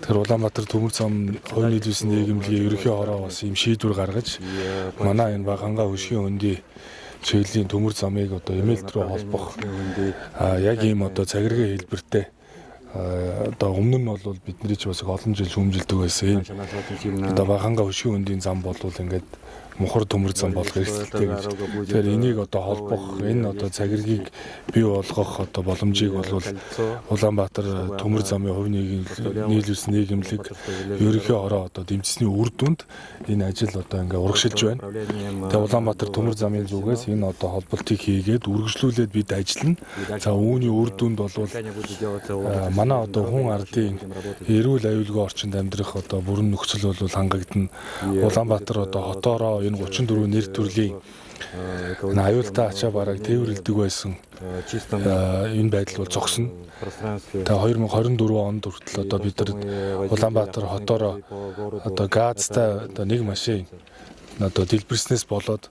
Тэгэхээр Улаанбаатар төмөр зам хувийн нийлүүлсэн нийгэмлэгийн ерөнхий хороо бас ийм шийдвэр гаргаж манай энэ Баганга хөшгийн хөндий чиглэлийн төмөр замыг одоо эмээлт рүү холбох яг ийм одоо цагиргийн хэлбэртэй одоо өмнө нь бол бидний ч бас олон жил шүүмжилдэг байсан. Одоо Баганга хөшгийн хөндийн зам бол ингээд мухар төмөр зам болох эрсдэлтэй гэж. Тэгэхээр энийг одоо холбох, энэ одоо цагиргийг бий болгох одоо боломжийг бол Улаанбаатар төмөр замын хувийн нийлүүлсэн нийгэмлэг ерөнхий хороо одоо дэмжсэний үр дүнд энэ ажил одоо ингээд урагшилж байна. Тэгээ Улаанбаатар төмөр замын зүгээс энэ одоо холболтыг хийгээд үргэлжлүүлээд бид ажиллана. За үүний үр дүнд бол манай одоо хүн ардын эрүүл аюулгүй орчинд амьдрах одоо бүрэн нөхцөл бол хангагдана. Улаанбаатар одоо хотоороо энэ 34 нэр төрлийн аюултай ачаа бараг тээвэрлдэг байсан энэ байдал бол зогсно. Тэгээ 2024 онд хүртэл одоо бид нар Улаанбаатар хотоороо одоо газтай одоо нэг машин одоо дэлбэрснээс болоод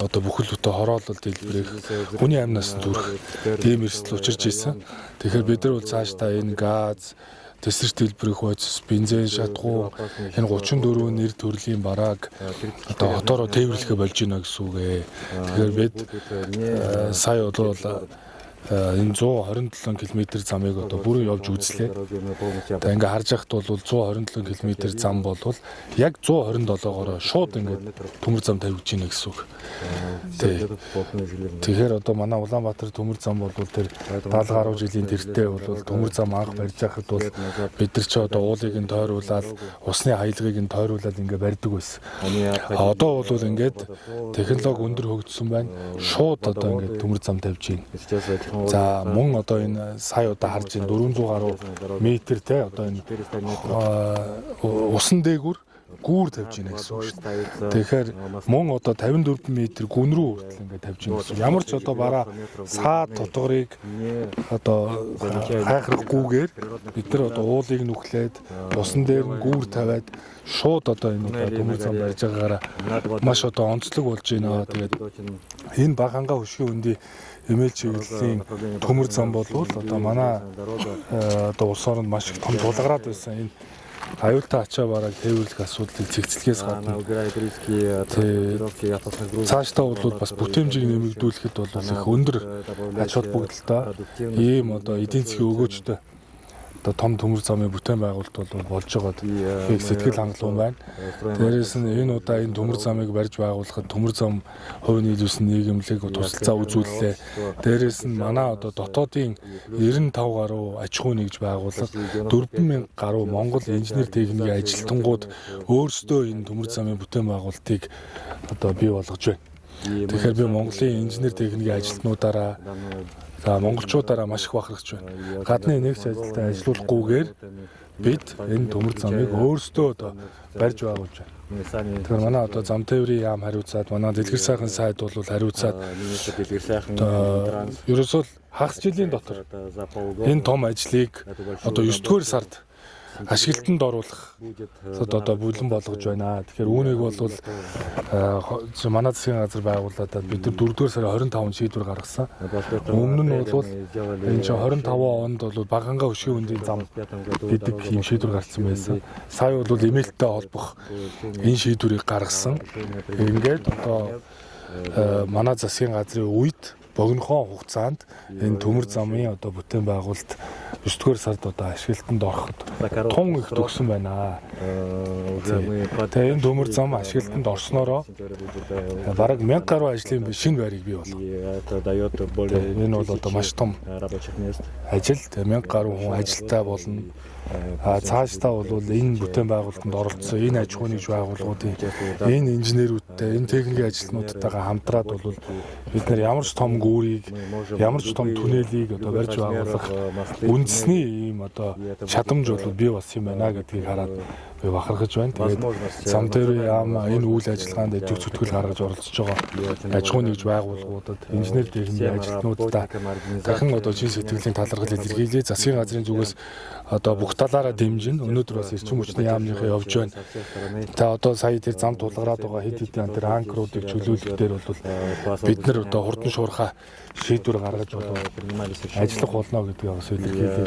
одоо бүхэл бүтэн хороолол дэлбэрэх хүний амнаас төрөх тийм эрсдэл учирч ирсэн. Тэгэхээр бид нар бол цаашдаа энэ газ тэсэрч дэлбэрэх хойц бензин шатгуу энэ 34 нэр төрлийн барааг одоо хотоороо тээвэрлэхэ болж байна гэсэн үг ээ. Тэгэхээр бид сая бол энэ 127 км замыг одоо бүрэн явж үзлээ. Тэгээ ингээ харж байхад бол 127 км зам бол яг 127-оор шууд ингээд төмөр зам тавьж гинэ гэсэн үг. Тэгэхээр одоо манай Улаанбаатар төмөр зам бол тэр 70 гаруй жилийн тэртээ бол төмөр зам анх барьж байхад бол бид нар ч одоо уулыг нь тойруулаад усны хаялгыг нь тойруулаад ингээ барьдаг байсан. Одоо бол ингээд технологи өндөр хөгжсөн байна. Шууд одоо ингээд төмөр зам тавьж гинэ. За мөн одоо энэ сая одоо харж байна 400 гаруй метр те одоо энэ усан дээгүүр гүүр тавьж гинэ гэсэн үг шүү дээ. Тэгэхээр мөн одоо 54 метр гүн рүү хүртэл ингээд тавьж гинэ гэсэн. Ямар ч одоо бараа саад тутгарыг одоо хайхрахгүйгээр бид нар одоо уулыг нүхлээд усан дээр нь гүүр тавиад шууд одоо энэ төмөр зам барьж байгаагаараа маш одоо онцлог болж байна. Тэгээд энэ Баганга хөшгийн хөндий эмээл чиглэлийн төмөр зам бол одоо манай одоо улс оронд маш их том тулгараад байсан. Энэ аюултай ачаа бараг тээвэрлэх асуудлыг цэгцлэхээс гадна цаашдаа бол бас бүтээмжийг нэмэгдүүлэхэд бол их өндөр ач холбогдолтой ийм одоо эдийн засгийн өгөөжтэй одоо том төмөр замын бүтээн байгуулалт бол болж байгаад их сэтгэл хангалуун байна. Дээрээс нь энэ удаа энэ төмөр замыг барьж байгуулахад төмөр зам хувийн нийлүүлсэн нийгэмлэг тусалцаа үзүүллээ. Дээрээс нь манай одоо дотоодын 95 гаруй аж ахуй нэгж байгууллага 4000 гаруй Монгол инженер техникийн ажилтнууд өөрсдөө энэ төмөр замын бүтээн байгуулалтыг одоо бий болгож байна. Тэгэхээр би Монголын инженер техникийн ажилтнуудаараа за монголчуудаараа маш их бахархаж байна. Гадны нэгч ажилтан ажилуулахгүйгээр бид энэ төмөр замыг өөрсдөө одоо барьж байгуулж байна. Тэгэхээр манай одоо зам тээврийн яам хариуцаад манай дэлгэр сайхан сайд бол хариуцаад ерөөсөө хагас жилийн дотор энэ том ажлыг одоо 9-р сард ашиглалтанд оруулах одоо бүлэн болгож байна. Тэгэхээр үүнийг бол манай засгийн газар байгууллагад бид 4-р сарын 25-нд шийдвэр гаргасан. Өмнө нь бол энэ 25 онд бол Баганга хөшгийн хөндийн зам гэдэг ийм шийдвэр гаргасан байсан. Сая бол эмээлттэй холбох энэ шийдвэрийг гаргасан. Ингээд одоо манай засгийн газрын үед богинохон хугацаанд энэ төмөр замын одоо бүтээн байгуулалт 9-р сард одоо ашиглалтанд ороход тун их төгсөн байна. Тэгээ энэ төмөр зам ашиглалтанд орсноороо бараг 1000 гаруй ажлын шинэ байрыг бий болгоо. Энэ бол одоо маш том ажил. 1000 гаруй хүн ажилтаа болно. Цаашдаа бол энэ бүтээн байгуулалтанд оролцсон энэ аж ахуйн нэгж байгууллагуудын энэ инженерүүдтэй энэ техникийн ажилтнуудтайгаа хамтраад бол бид нар ямар ч том гүүрийг ямар ч том түнэлийг одоо барьж байгуулах үндэсний ийм одоо чадамж бол бий болсон юм байна гэдгийг хараад би бахархаж байна. Тэгээд зам тээврийн яам энэ үйл ажиллагаанд эдгээр зүтгэл гаргаж оролцож байгаа аж ахуйн нэгж байгууллагуудад инженер техникийн ажилтнуудтай дахин одоо чин сэтгэлийн талархал илэрхийлээ. Засгийн газрын зүгээс одоо бүх талаараа дэмжин өнөөдөр бас эрчим хүчний яамныхаа явж байна. За одоо сая тэр зам тулгараад байгаа хэд хэдэн тэр анкруудыг чөлөөлөх дээр бол бид нар одоо хурдан шуурхай шийдвэр гаргаж ажиллах болно гэдгийг бас илэрхийлээ.